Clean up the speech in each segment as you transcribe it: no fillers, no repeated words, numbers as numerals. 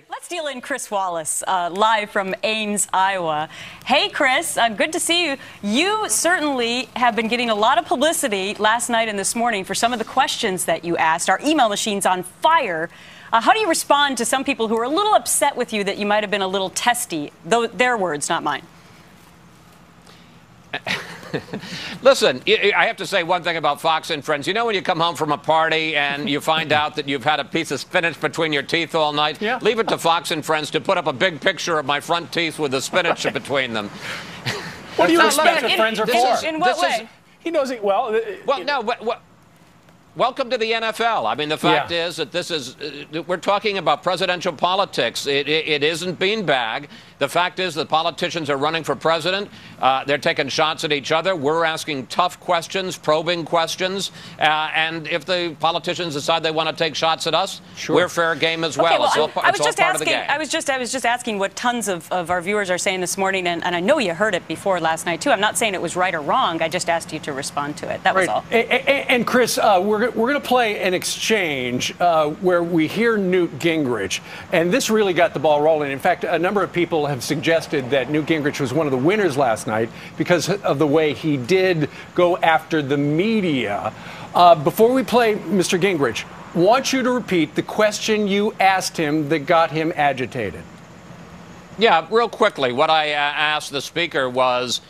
Let's deal in Chris Wallace, live from Ames, Iowa. Hey, Chris, good to see you. You certainly have been getting a lot of publicity last night and this morning for some of the questions that you asked. Our email machine's on fire. How do you respond to some people who are a little upset with you that you might have been a little testy? Though their words, not mine. Listen, I have to say one thing about Fox and Friends. You know when you come home from a party and you find out that you've had a piece of spinach between your teeth all night? Yeah. Leave it to Fox and Friends to put up a big picture of my front teeth with the spinach between them. What do you expect what Friends are for? In what way? He knows it well. Well, no, but welcome to the NFL. I mean, the fact is that this is, we're talking about presidential politics. It isn't beanbag. The fact is that politicians are running for president. They're taking shots at each other. We're asking tough questions, probing questions. And if the politicians decide they want to take shots at us, we're fair game as well. Okay, well it's all part of the game. I was just asking what tons of our viewers are saying this morning, and I know you heard it before last night, too. I'm not saying it was right or wrong. I just asked you to respond to it. That was all. And Chris, we're going to play an exchange where we hear Newt Gingrich, and this really got the ball rolling. In fact, a number of people have suggested that Newt Gingrich was one of the winners last night because of the way he did go after the media. Before we play Mr. Gingrich, I want you to repeat the question you asked him that got him agitated. Yeah, real quickly, what I asked the speaker was,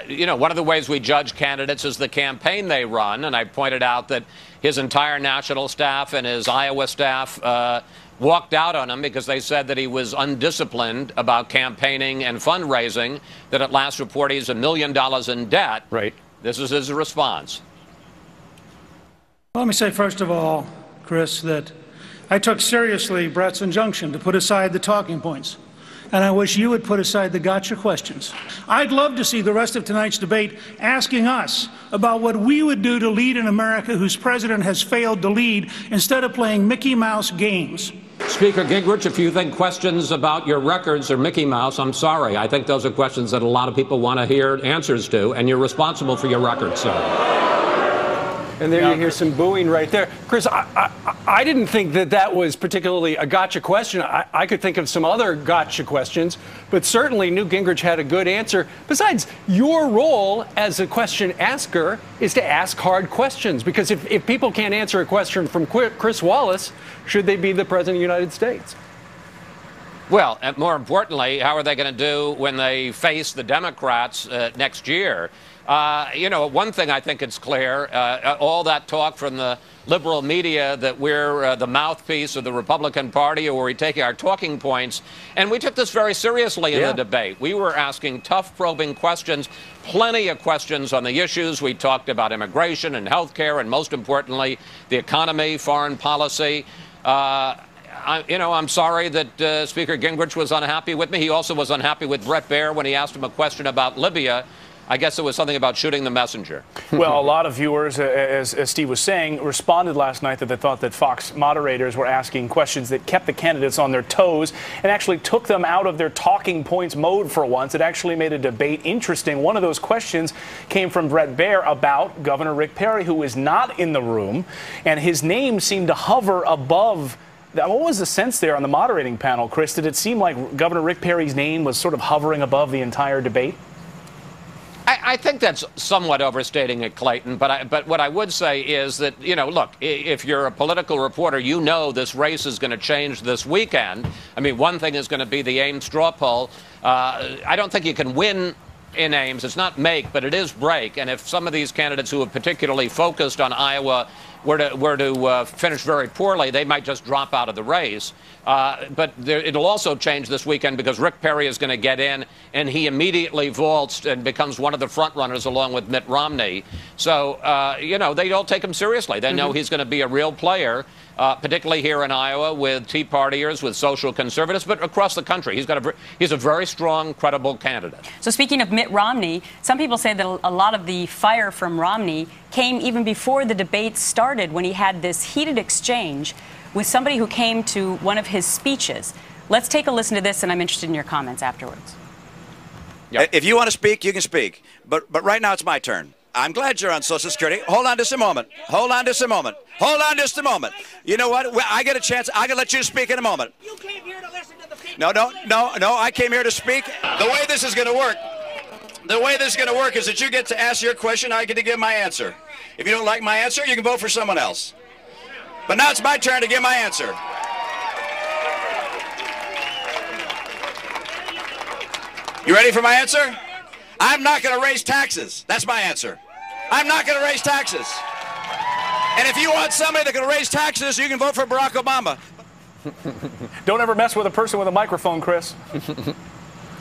you know, one of the ways we judge candidates is the campaign they run, and I pointed out that his entire national staff and his Iowa staff walked out on him because they said that he was undisciplined about campaigning and fundraising, that at last report he's $1 million in debt. Right. This is his response. Well, let me say, first of all, Chris, that I took seriously Brett's injunction to put aside the talking points. And I wish you would put aside the gotcha questions. I'd love to see the rest of tonight's debate asking us about what we would do to lead an America whose president has failed to lead instead of playing Mickey Mouse games. Speaker Gingrich, if you think questions about your records are Mickey Mouse, I'm sorry. I think those are questions that a lot of people want to hear answers to, and you're responsible for your records, sir. And there you hear some booing right there. Chris, I didn't think that was particularly a gotcha question. I could think of some other gotcha questions, but certainly Newt Gingrich had a good answer. Besides, your role as a question asker is to ask hard questions, because if people can't answer a question from Chris Wallace, should they be the President of the United States? Well, and more importantly, how are they going to do when they face the Democrats next year? You know, one thing I think it's clear, all that talk from the liberal media that we're the mouthpiece of the Republican Party, or we're taking our talking points, and we took this very seriously in the debate. We were asking tough, probing questions, plenty of questions on the issues. We talked about immigration and health care, and most importantly, the economy, foreign policy. I'm sorry that Speaker Gingrich was unhappy with me. He also was unhappy with Brett Baer when he asked him a question about Libya. I guess it was something about shooting the messenger. Well, a lot of viewers, as Steve was saying, responded last night that they thought that Fox moderators were asking questions that kept the candidates on their toes and actually took them out of their talking points mode for once. It actually made a debate interesting. One of those questions came from Brett Baer about Governor Rick Perry, who is not in the room, and his name seemed to hover above. What was the sense there on the moderating panel, Chris? Did it seem like Governor Rick Perry's name was sort of hovering above the entire debate? I think that's somewhat overstating it, Clayton, but what I would say is that, you know, look, if you're a political reporter, you know this race is going to change this weekend. I mean, one thing is going to be the Ames straw poll. I don't think you can win in Ames. It's not make, but it is break. And if some of these candidates who have particularly focused on Iowa were to finish very poorly, they might just drop out of the race. But it'll also change this weekend because Rick Perry is going to get in, and he immediately vaults and becomes one of the front runners along with Mitt Romney. So, you know, they all take him seriously. They know he's going to be a real player, particularly here in Iowa with Tea Partiers, with social conservatives, but across the country. He's a very strong, credible candidate. So speaking of Mitt Romney, some people say that a lot of the fire from Romney came even before the debate started, when he had this heated exchange with somebody who came to one of his speeches. Let's take a listen to this, and I'm interested in your comments afterwards. Yep. If you want to speak, you can speak. But right now it's my turn. I'm glad you're on Social Security. Hold on just a moment. Hold on just a moment. Hold on just a moment. You know what? I get a chance. I can let you speak in a moment. You came here to No, I came here to speak. The way this is going to work, is that you get to ask your question, I get to give my answer. If you don't like my answer, you can vote for someone else. But now it's my turn to give my answer. You ready for my answer? I'm not going to raise taxes. That's my answer. I'm not going to raise taxes. And if you want somebody that can raise taxes, you can vote for Barack Obama. Don't ever mess with a person with a microphone, Chris.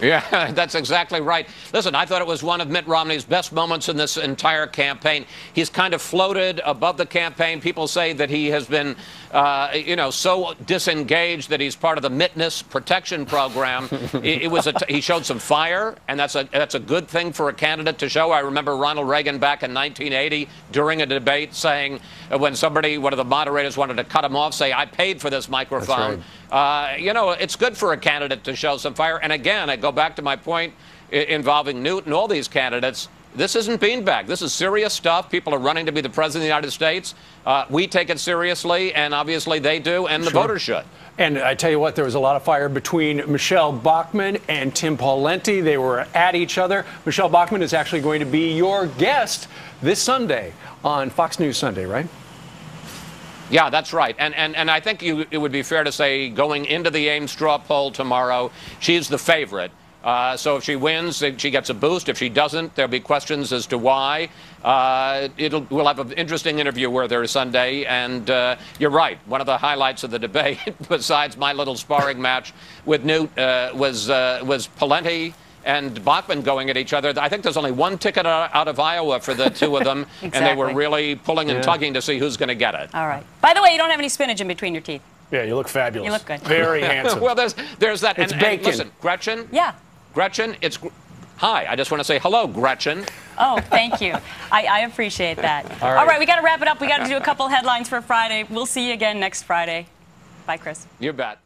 Yeah, that's exactly right. Listen, I thought it was one of Mitt Romney's best moments in this entire campaign. He's kind of floated above the campaign. People say that he has been, so disengaged that he's part of the Mittness protection program. He showed some fire, and that's a good thing for a candidate to show. I remember Ronald Reagan back in 1980 during a debate saying, when one of the moderators wanted to cut him off, say, "I paid for this microphone." That's right. It's good for a candidate to show some fire. And again, I go back to my point involving Newt and all these candidates. This isn't beanbag. This is serious stuff. People are running to be the president of the United States. We take it seriously, and obviously they do, and the voters should. And I tell you what, there was a lot of fire between Michelle Bachmann and Tim Pawlenty. They were at each other. Michelle Bachmann is actually going to be your guest this Sunday on Fox News Sunday, right? Yeah, that's right. And I think it would be fair to say going into the Ames straw poll tomorrow, she's the favorite. So if she wins, she gets a boost. If she doesn't, there'll be questions as to why. We'll have an interesting interview with her Sunday. And you're right. One of the highlights of the debate, besides my little sparring match with Newt, was Pawlenty and Bachmann going at each other. I think there's only one ticket out of Iowa for the two of them, Exactly. And they were really pulling and tugging to see who's going to get it. All right. By the way, you don't have any spinach in between your teeth. Yeah, you look fabulous. You look good. Very handsome. Well, there's that. It's and bacon. Listen, Gretchen. Yeah. Gretchen, hi. I just want to say hello, Gretchen. Oh, thank you. I appreciate that. All right, we got to wrap it up. We got to do a couple headlines for Friday. We'll see you again next Friday. Bye, Chris. You bet.